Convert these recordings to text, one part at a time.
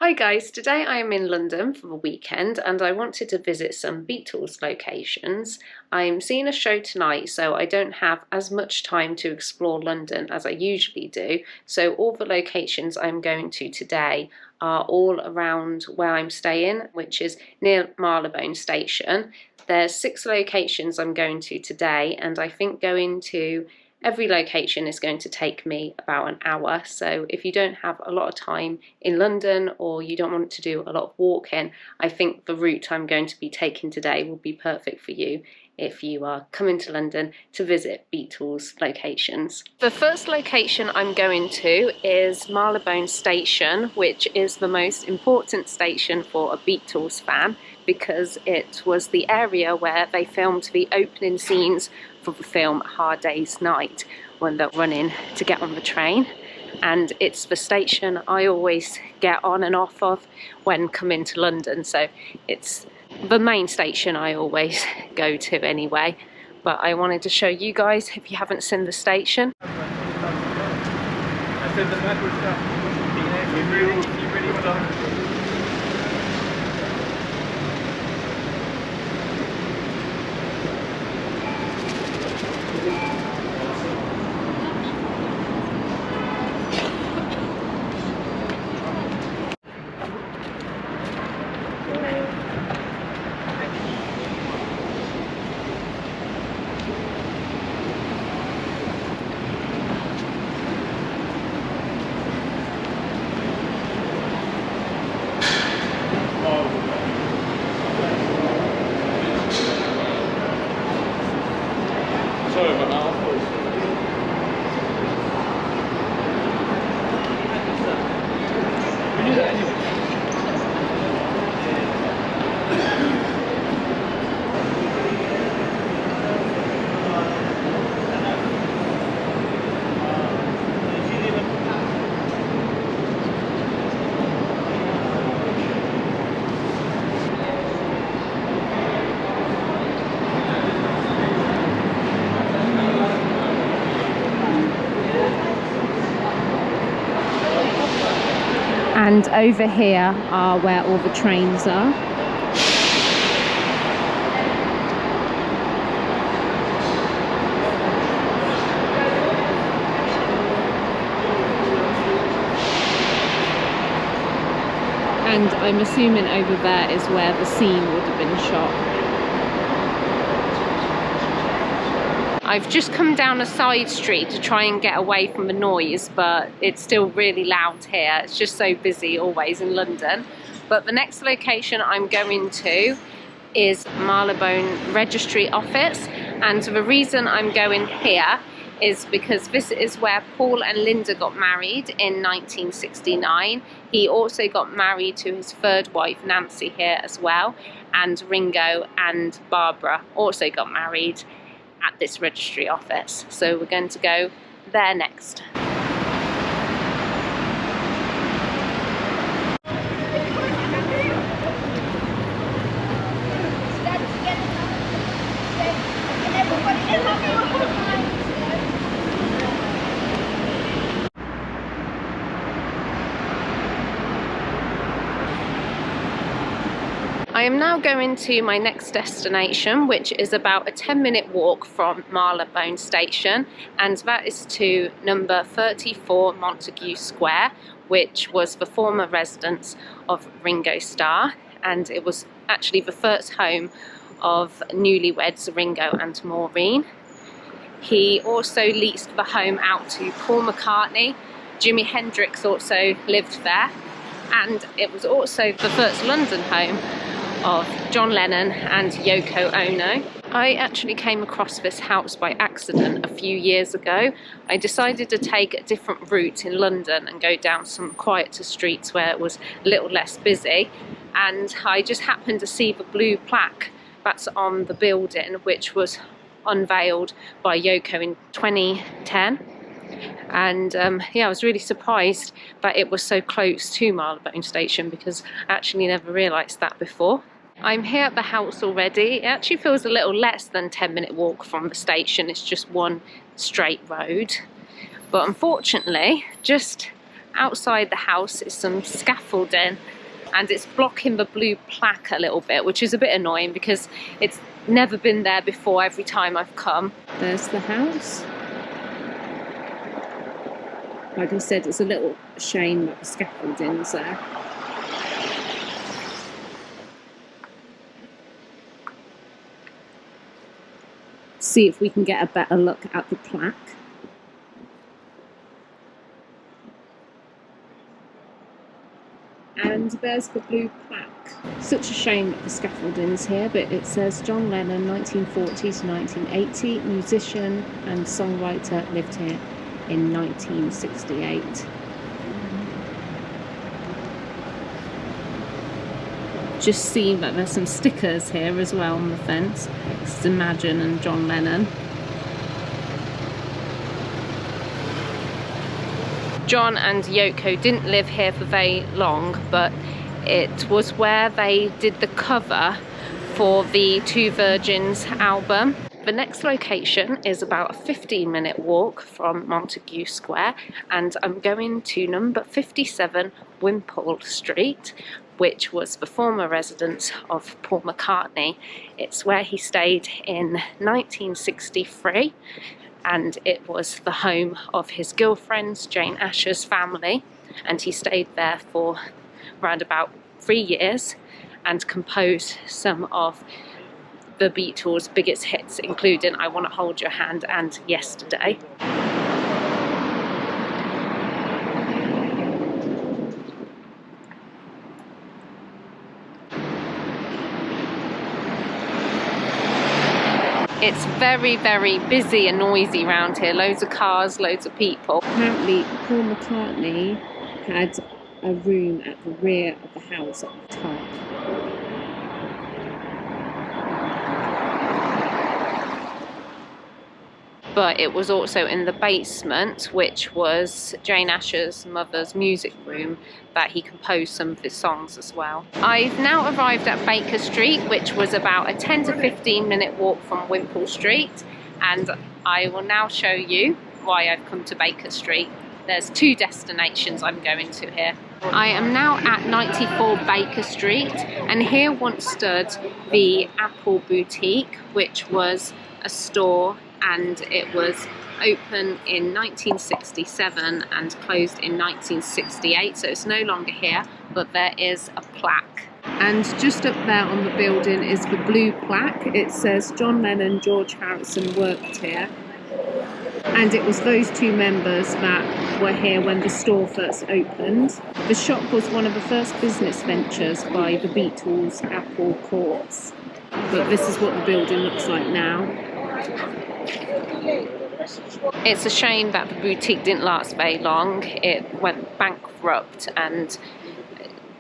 Hi guys, today I am in London for the weekend and I wanted to visit some Beatles locations. I'm seeing a show tonight, so I don't have as much time to explore London as I usually do, so all the locations I'm going to today are all around where I'm staying, which is near Marylebone Station. There's 6 locations I'm going to today, and I think going to every location is going to take me about an hour, so if you don't have a lot of time in London or you don't want to do a lot of walking, I think the route I'm going to be taking today will be perfect for you if you are coming to London to visit Beatles locations. The first location I'm going to is Marylebone Station, which is the most important station for a Beatles fan because it was the area where they filmed the opening scenes for the film Hard Day's Night when they're running to get on the train, and it's the station I always get on and off of when coming to London, so it's the main station I always go to anyway. But I wanted to show you guys if you haven't seen the station. And over here are where all the trains are. And I'm assuming over there is where the scene would have been shot. I've just come down a side street to try and get away from the noise, but it's still really loud here. It's just so busy always in London. But the next location I'm going to is Marylebone Registry office, and the reason I'm going here is because this is where Paul and Linda got married in 1969. He also got married to his 3rd wife Nancy here as well, and Ringo and Barbara also got married at this registry office. So we're going to go there next. I am now going to my next destination, which is about a 10-minute walk from Marylebone Station, and that is to number 34 Montagu Square, which was the former residence of Ringo Starr, and it was actually the first home of newlyweds Ringo and Maureen. He also leased the home out to Paul McCartney. Jimi Hendrix also lived there, and it was also the first London home of John Lennon and Yoko Ono. I actually came across this house by accident a few years ago. I decided to take a different route in London and go down some quieter streets where it was a little less busy, and I just happened to see the blue plaque that's on the building, which was unveiled by Yoko in 2010. And yeah, I was really surprised that it was so close to Marylebone Station because I actually never realised that before. I'm here at the house already. It actually feels a little less than 10-minute walk from the station. It's just one straight road. But unfortunately, just outside the house is some scaffolding and it's blocking the blue plaque a little bit, which is a bit annoying because it's never been there before every time I've come. There's the house. Like I said, it's a little shame that the scaffolding's there. See if we can get a better look at the plaque. And there's the blue plaque. Such a shame that the scaffolding's here, but it says John Lennon, 1940 to 1980, musician and songwriter, lived here in 1968. Just seen that there's some stickers here as well on the fence. This is Imagine and John Lennon. John and Yoko didn't live here for very long, but it was where they did the cover for the Two Virgins album. The next location is about a 15-minute walk from Montagu Square, and I'm going to number 57 Wimpole Street, which was the former residence of Paul McCartney. It's where he stayed in 1963, and it was the home of his girlfriend's, Jane Asher's, family, and he stayed there for around about 3 years and composed some of the Beatles' biggest hits, including I Want to Hold Your Hand and Yesterday. It's very, very busy and noisy around here. Loads of cars, loads of people. Apparently, Paul McCartney had a room at the rear of the house at the top. But it was also in the basement, which was Jane Asher's mother's music room, that he composed some of his songs as well. I've now arrived at Baker Street, which was about a 10 to 15-minute walk from Wimpole Street, and I will now show you why I've come to Baker Street. There's two destinations I'm going to here. I am now at 94 Baker Street, and here once stood the Apple Boutique, which was a store, and it was open in 1967 and closed in 1968, so it's no longer here, but there is a plaque. And just up there on the building is the blue plaque. It says John Lennon, George Harrison worked here, and it was those two members that were here when the store first opened. The shop was one of the first business ventures by the Beatles' Apple Courts, but this is what the building looks like now. It's a shame that the boutique didn't last very long. It went bankrupt and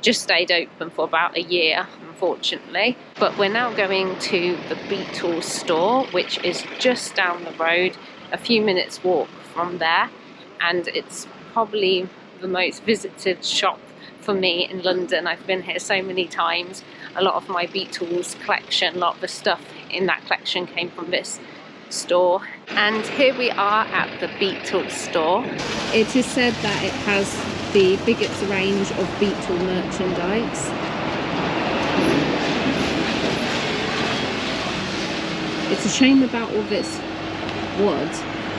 just stayed open for about a year, unfortunately. But we're now going to the Beatles Store, which is just down the road, a few minutes walk from there, and it's probably the most visited shop for me in London. I've been here so many times. A lot of my Beatles collection, a lot of the stuff in that collection came from this store. And here we are at the Beatles Store. It is said that it has the biggest range of Beatle merchandise. It's a shame about all this wood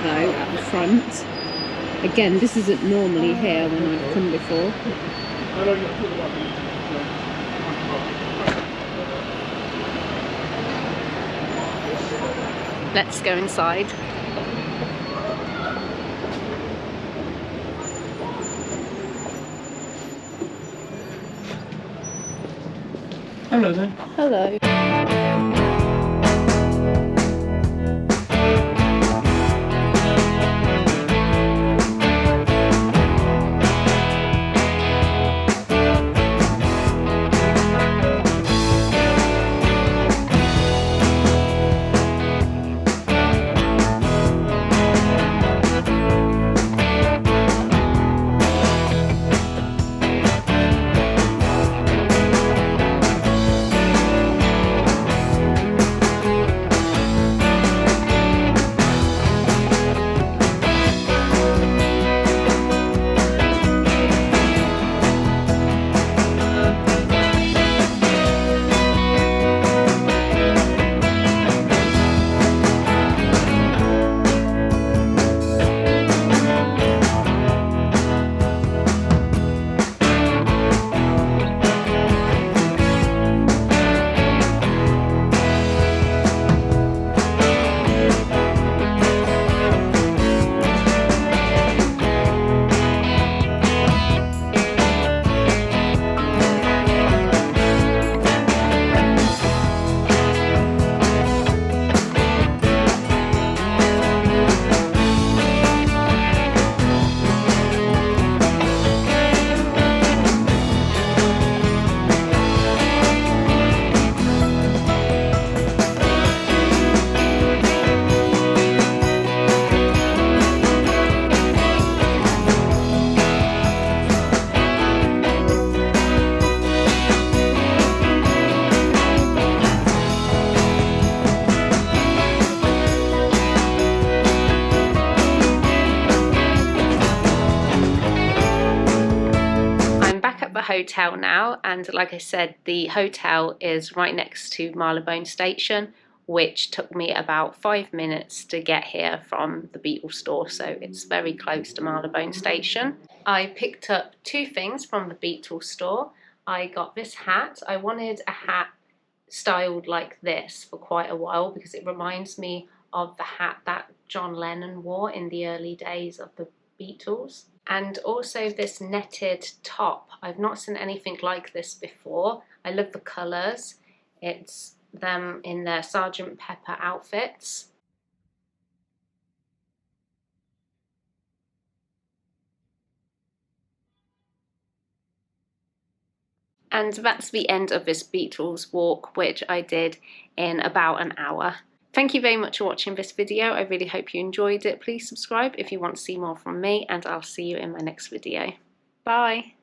though at the front. Again, this isn't normally here when I've come before. Let's go inside. Hello there. Hello. hotel now, and like I said, the hotel is right next to Marylebone Station, which took me about 5 minutes to get here from the Beatles Store, so it's very close to Marylebone Station. I picked up 2 things from the Beatles Store. I got this hat. I wanted a hat styled like this for quite a while because it reminds me of the hat that John Lennon wore in the early days of the Beatles. And also this netted top. I've not seen anything like this before. I love the colours. It's them in their Sergeant Pepper outfits. And that's the end of this Beatles walk, which I did in about an hour. Thank you very much for watching this video. I really hope you enjoyed it. Please subscribe if you want to see more from me, and I'll see you in my next video. Bye!